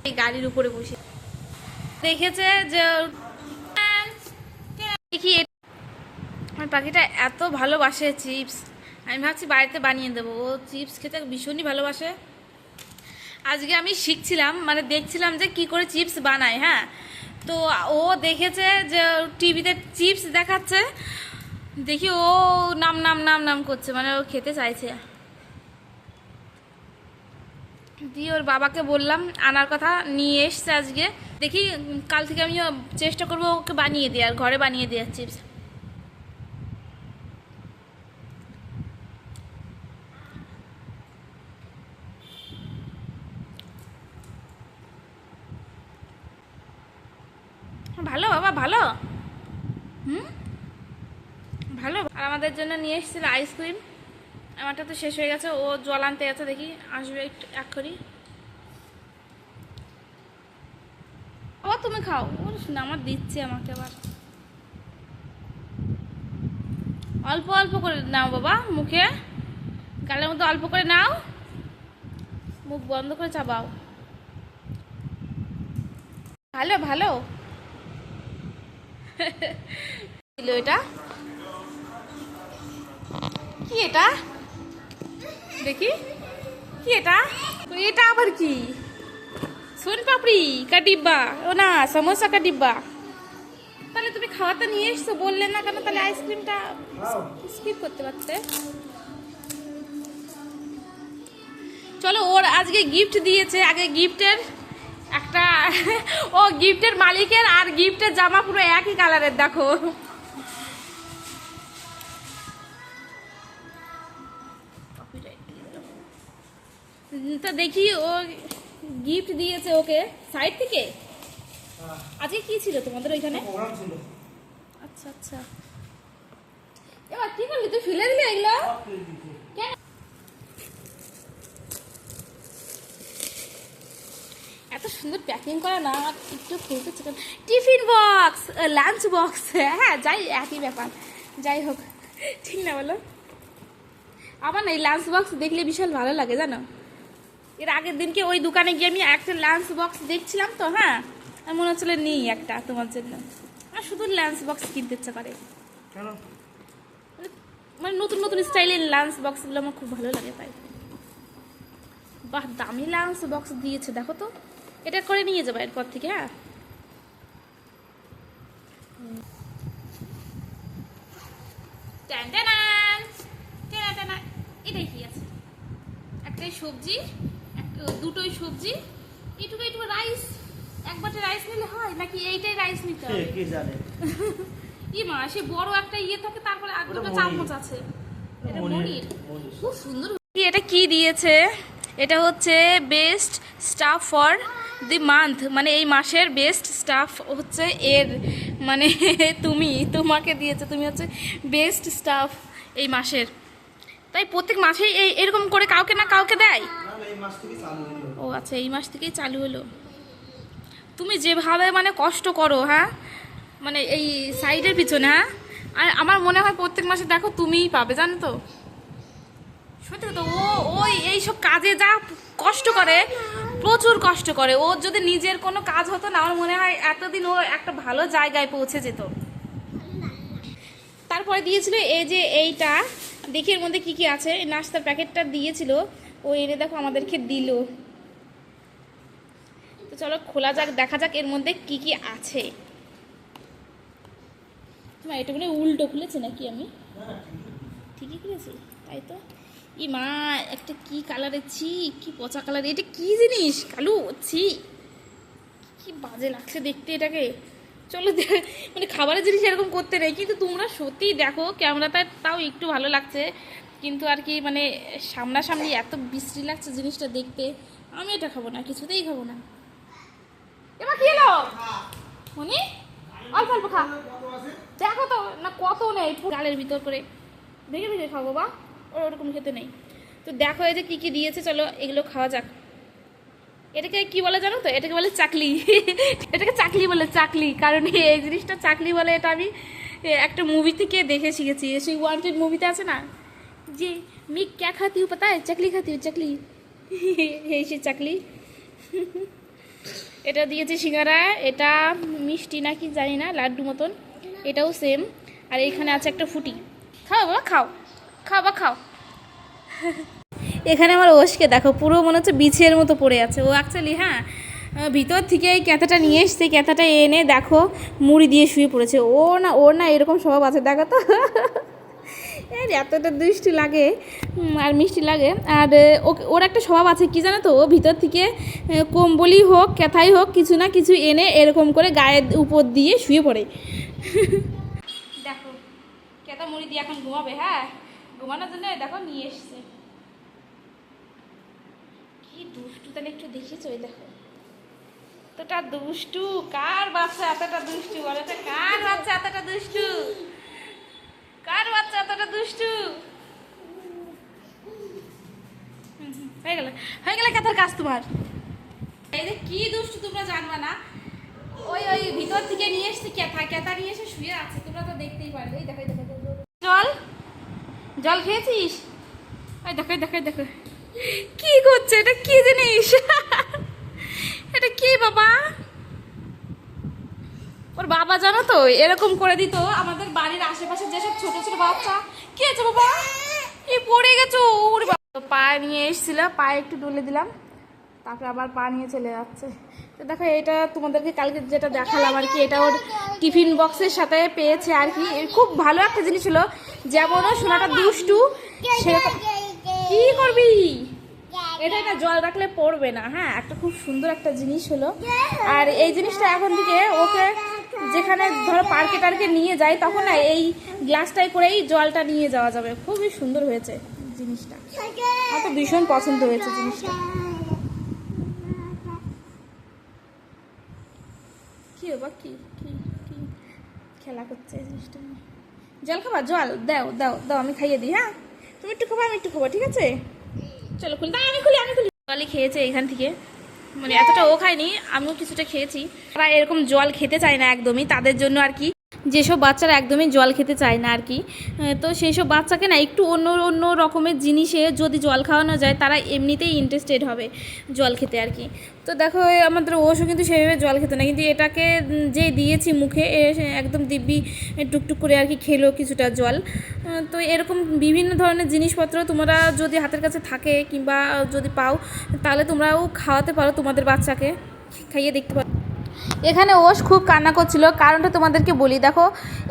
এই গাড়ির উপরে বসে দেখেছে যে দেখি আমার পাখিটা এত ভালোবাসে চিপস। আমি ভাবছি বাড়িতে বানিয়ে দেবো। ও চিপস খেতে ভীষণই ভালোবাসে। আজকে আমি শিখছিলাম, মানে দেখছিলাম যে কি করে চিপস বানায়। হ্যাঁ, তো ও দেখেছে যে টিভিতে চিপস দেখাচ্ছে, দেখি ও নাম নাম নাম নাম করছে, মানে ও খেতে চাইছে। দিয়ে ওর বাবাকে বললাম আনার কথা, নিয়ে এসছে আজকে। দেখি কাল থেকে আমি চেষ্টা করবো ওকে বানিয়ে দেওয়ার, ঘরে বানিয়ে দেওয়ার চিপস। ভালো বাবা, ভালো। ভালো। আর আমাদের জন্য নিয়ে এসেছিল আইসক্রিম। আমারটা তো শেষ হয়ে গেছে, ও জল আনতে গেছে, দেখি আসবে একটু এক্ষুনি। ও তুমি খাও। ও শুনে আমার দিচ্ছে আমাকে আবার। অল্প অল্প করে নাও বাবা, মুখে গালের মধ্যে অল্প করে নাও, মুখ বন্ধ করে চাবাও। ভালো ভালো। এটা কি? এটা দেখি কি? এটা এটা আবার কি? সোন পাপড়ি কা ডিব্বা? ও না, সমোসা কা ডিব্বা। তাহলে তুমি খাওয়াতে নিয়ে এসছো, বললে না কেন? তাহলে আইসক্রিমটা স্কিপ করতে পারতে। চলো, ওর আজকে গিফট দিয়েছে। আগে গিফটের একটা ও গিফটের মালিকের আর গিফটের জামা পুরো একই কালারের, দেখো। তো দেখি ও গিফট দিয়েছে ওকে সাইড থেকে। আজকে কি ছিল তোমাদের ওইখানে? আচ্ছা আচ্ছা। এবার কি করলি তুই? ফেলে দিলি এগুলো কেন? এত সুন্দর প্যাকিং করা না, একটু খুলতে chicken. Tiffin box, lunch box. হ্যাঁ, যাই একই ব্যাপার। যাই হোক, ঠিক না বলো? আমার না এই লাঞ্চ বক্স দেখলে বিশাল ভালো লাগে, জানো। এর আগের দিনকে ওই দোকানে গিয়ে আমি একটা লাঞ্চ বক্স দেখছিলাম, তো হ্যাঁ আমি মনে হচ্ছিল নিই একটা তোমার জন্য। আমার শুধু লাঞ্চ বক্স কিনতে ইচ্ছা করে, মানে নতুন নতুন স্টাইলের লাঞ্চ বক্সগুলো আমার খুব ভালো লাগে। তাই বাহ, দামি লাঞ্চ বক্স দিয়েছে, দেখো তো। এটা করে নিয়ে যাবো এরপর থেকে। হ্যাঁ, এটাই কি আছে? একটাই সবজি, দুটোই সবজি, এইটুকু এইটুকু রাইস। এক বাটি রাইস নিলে হয় নাকি এইটাই রাইস নিতে হবে? কে জানে। ই মা, সে বড় একটা ইয়ে থাকে, তারপরে আর দুটো চামচ আছে। এটা মনির, খুব সুন্দর। এটা কি দিয়েছে? এটা হচ্ছে best staff for the month, মানে এই মাসের বেস্ট স্টাফ হচ্ছে এর, মানে তোমাকে দিয়েছে। তুমি হচ্ছে বেস্ট স্টাফ এই মাসের। তাই প্রত্যেক মাসেই এরকম করে কাউকে না কাউকে দেয়। ও আচ্ছা, এই মাস থেকেই চালু হলো। তুমি যেভাবে মানে কষ্ট করো, হ্যাঁ, মানে এই সাইডের পিছনে, হ্যাঁ, আর আমার মনে হয় প্রত্যেক মাসে দেখো তুমিই পাবে, জানো তো। সত্যি তো, ওই এইসব কাজে যা কষ্ট করে, প্রচুর কষ্ট করে। ওর যদি নিজের কোনো কাজ হতো না, আমার মনে হয় এতদিন ও একটা ভালো জায়গায় পৌঁছে যেত। তারপরে দিয়েছিল এই যে এইটা, দেখি এর মধ্যে কি কি আছে। এই নাস্তার প্যাকেটটা দিয়েছিল ও, এনে দেখো আমাদেরকে দিল। তো চলো খোলা যাক, দেখা যাক এর মধ্যে কি কি আছে। তোমার এটা মানে উল্টো খুলেছে নাকি? আমি ঠিকই খুলেছি, তাই তো। ই মা, একটা কি কালারের, ছি কি পচা কালার। এটা কি জিনিস? কালু, ছি কি বাজে লাগছে দেখতে এটাকে। চলো, মানে খাবারের জিনিস এরকম করতে নেই, কিন্তু তোমরা সত্যি দেখো ক্যামেরাতে তাও একটু ভালো লাগছে, কিন্তু আর কি মানে সামনাসামনি এত বিশ্রী লাগছে জিনিসটা দেখতে। আমি এটা খাবো না, কিছুতেই খাবো না। এবার কি এলো মনি? অল্প অল্প খা, দেখো তো না কত নেই, গালের ভিতর করে ভেঙে ভেঙে খাবো বা ওরকম খেতে নেই। তো দেখো এই যে কী কী দিয়েছে, চলো এগুলো খাওয়া যাক। এটাকে কি বলে জানো তো? এটাকে বলে চাকলি। এটাকে চাকলি বলে, চাকলি। কারণ এই জিনিসটা চাকলি বলে, এটা আমি একটা মুভি থেকে দেখে শিখেছি। সেই ওয়ান্টেড মুভিতে আছে না যে, মি ক্যা খাতি হু পাতা হ্যায়? চাকলি খাতি হু, চাকলি। এই সে চাকলি। এটা দিয়েছে সিঙ্গারা, এটা মিষ্টি নাকি জানি না, লাড্ডু মতন, এটাও সেম। আর এইখানে আছে একটা ফুটি। খাও বাবা, খাও খাও বা খাও। এখানে আমার ওষকে দেখো, পুরো মনে হচ্ছে বিছের মতো পড়ে আছে ও। অ্যাকচুয়ালি হ্যাঁ, ভিতর থেকে এই ক্যাঁথাটা নিয়ে এসছে, ক্যাঁথাটা এনে দেখো মুড়ি দিয়ে শুয়ে পড়েছে। ওর না এরকম স্বভাব আছে, দেখো তো। এতটা দুষ্টি লাগে আর মিষ্টি লাগে। আর ওর একটা স্বভাব আছে কি জানো তো, ও ভিতর থেকে কম্বলই হোক ক্যাথাই হোক কিছু না কিছু এনে এরকম করে গায়ের উপর দিয়ে শুয়ে পড়ে। দেখো ক্যাথা মুড়ি দিয়ে এখন ঘুমাবে। হ্যাঁ, ঘুমানোর জন্য দেখো নিয়ে এসছে। কি দুষ্টু, তাহলে একটু দেখেছো? ওই দেখো এতটা দুষ্টু। কার বাচ্চা এতটা দুষ্টু? বলে তো, কার বাচ্চা এতটা দুষ্টু? কার বাচ্চা এতটা দুষ্টু? হয়ে গেল হয়ে গেল ক্যাথার কাজ তোমার। এই যে কি দুষ্টু তোমরা জানবা না। ওই ভিতর থেকে নিয়ে এসছি ক্যাথা নিয়ে এসে শুয়ে আছে, তোমরা তো দেখতেই পারবে। এই দেখো জল জল খেয়েছিস? ওই দেখো দেখো দেখো কি করছে, এটা কি জিনিস? এটা কি বাবা? ওর বাবা জানো তো এরকম করে দিত আমাদের বাড়ির আশেপাশে যেসব ছোট ছোট বাচ্চা। কি আছে বাবা? এই পড়ে গেছো। ওরে বাবা, পা নিয়ে এসেছিল, পায়ে একটু ডলে দিলাম, তারপরে আবার পা নিয়ে চলে যাচ্ছে। তো দেখো এটা তোমাদেরকে কালকে যেটা দেখালাম আর কি, এটা ওর টিফিন বক্সের সাথে পেয়েছে আর কি। খুব ভালো একটা জিনিস হলো, যেমন সোনাটা দুষ্টু সেরকম। কি করবি? এটা না জল রাখলে পড়বে না। হ্যাঁ, একটা খুব সুন্দর একটা জিনিস হলো। আর এই জিনিসটা এখন থেকে ওকে যেখানে ধরো পার্কে টার্কে নিয়ে যায়, তখন না এই গ্লাসটাই করেই জলটা নিয়ে যাওয়া যাবে। খুবই সুন্দর হয়েছে জিনিসটা, আমার তো ভীষণ পছন্দ হয়েছে জিনিসটা। কি বাবা, কি কি কি খেলা করছে জিনিসটা? জল খাবা? জল দাও দাও দাও, আমি খাইয়ে দিই। হ্যাঁ, তুমি একটু খাবো, আমি একটু খাবো, ঠিক আছে? চলো খুলি, আমি খুলি। জলই খেয়েছে এখান থেকে, মানে এতটা ও খায়নি, আমিও কিছুটা খেয়েছি। তারা এরকম জল খেতে চায় না একদমই, তাদের জন্য আর কি, যেসব বাচ্চারা একদমই জল খেতে চায় না আর কি, তো সেই সব বাচ্চাকে না একটু অন্য অন্য রকমের জিনিসে যদি জল খাওয়ানো যায়, তারা এমনিতেই ইন্টারেস্টেড হবে জল খেতে আর কি। তো দেখো আমাদের ওষও কিন্তু সেভাবে জল খেতে না, কিন্তু এটাকে যে দিয়েছি মুখে একদম দিব্যি টুকটুক করে আর কি খেলো কিছুটা জল। তো এরকম বিভিন্ন ধরনের জিনিসপত্র তোমরা যদি হাতের কাছে থাকে কিংবা যদি পাও, তাহলে তোমরাও খাওয়াতে পারো তোমাদের বাচ্চাকে, খাইয়ে দেখতে পারো। এখানে ওষ খুব কান্না করছিল, কারণটা তোমাদেরকে বলি। দেখো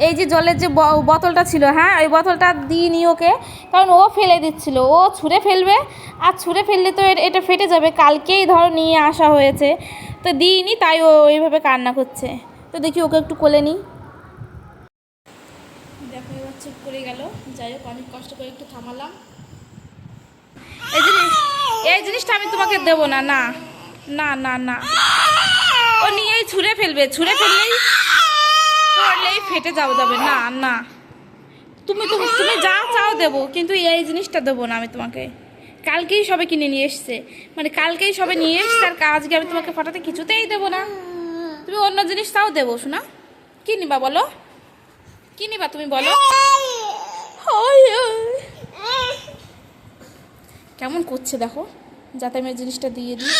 এই যে জলের যে বোতলটা ছিল, হ্যাঁ ওই বোতলটা দিইনি ওকে, কারণ ও ফেলে দিচ্ছিল। ও ছুঁড়ে ফেলবে, আর ছুঁড়ে ফেললে তো এটা ফেটে যাবে। কালকেই ধরো নিয়ে আসা হয়েছে, তো দিইনি, তাই ও এইভাবে কান্না করছে। তো দেখি ওকে একটু কোলে নিই। দেখো এবার চুপ করে গেল। যাই হোক, অনেক কষ্ট করে একটু থামালাম। এই জিনিসটা আমি তোমাকে দেবো না, না না না না। ও নিয়েই ছুঁড়ে ফেলবে, ছুঁড়ে ফেললেই ফেটে যাবে। না না, তুমি যা চাও দেবো, কিন্তু এই জিনিসটা দেবো না আমি তোমাকে। কালকেই সবে কিনে নিয়ে এসছে, মানে কালকেই সবে নিয়ে এসছে, আর আজকে আমি তোমাকে ফাটাতে কিছুতেই দেবো না। তুমি অন্য জিনিস তাও দেবো। শোনা, কি নিবা বলো? কি নিবা তুমি বলো? কেমন করছে দেখো, যাতে আমি জিনিসটা দিয়ে দিই।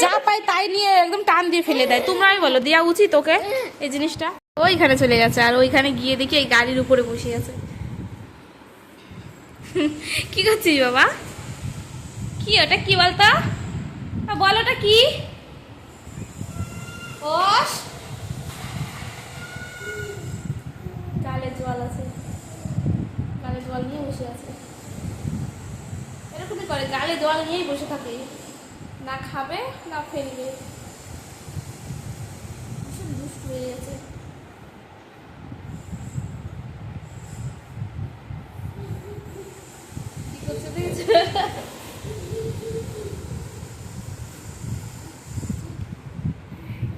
যা পাই তাই নিয়ে একদম টান দিয়ে ফেলে দেয়। তোমরাই বলো, দেওয়া উচিত ওকে এই জিনিসটা? ওইখানে চলে গেছে, আর ওইখানে গিয়ে দেখি এই গাড়ির উপরে বসে আছে। কি করছিস বাবা? কি ওটা? কি বলতো, বল ওটা কি? ওষ, গালে জল আছে, গালে জল নিয়ে বসে আছে। এরকমই করে, গালে জল নিয়েই বসে থাকে, না খাবে না ফেলবে। ভীষণ দুষ্টু হয়ে গেছে। কি করছে দেখেছো?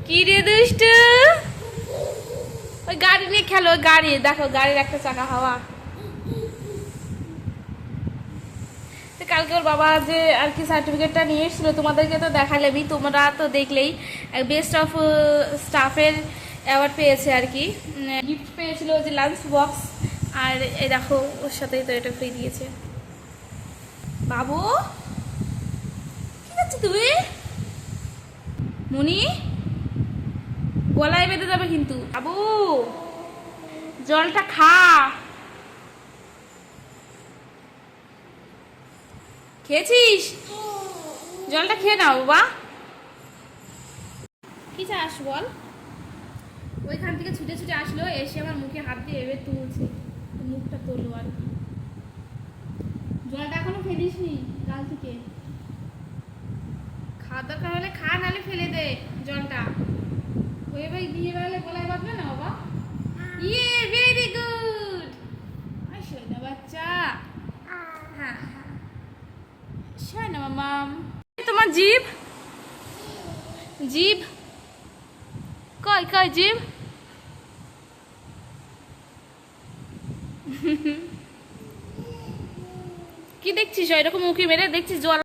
কি রে দুষ্টু? ওই গাড়ি নিয়ে খেলো, গাড়ি দেখো, গাড়ির একটা চাকা হাওয়া। কালকে ওর বাবা যে আর কি সার্টিফিকেটটা নিয়ে এসেছিলো, তোমাদেরকে তো দেখালেবি, তোমরা তো দেখলেই। বেস্ট অফ স্টাফের অ্যাওয়ার্ড পেয়েছে আর কি, গিফট পেয়েছিল যে লাঞ্চ বক্স। আর এই দেখো ওর সাথেই তো এটা ফ্রি দিয়েছে। বাবু করছিস তুই? মনি, গলায় বেঁধে যাবে কিন্তু। বাবু, জলটা খা। খেয়েছিস? জলটা খেয়ে নাও বাবা। কি চাস বল? ওইখান থেকে ছুটে ছুটে আসলো, এসে আমার মুখে হাত দিয়ে এবার তুলছে, মুখটা তোলো আর কি। জলটা এখনো ফেলিসনি কাল থেকে। খাওয়া দরকার হলে খা, নাহলে ফেলে দে জলটা। ওই ভাই দিয়ে বেড়ালে গলায় বাঁধবে না বাবা। ইয়ে, ভেরি গুড। শোনা বাচ্চা। হ্যাঁ হ্যাঁ, শোনা মামাম। তোমার জিভ, জিভ কই কই জিভ? কি দেখছিস? এরকম মুখে মেরে দেখছিস জল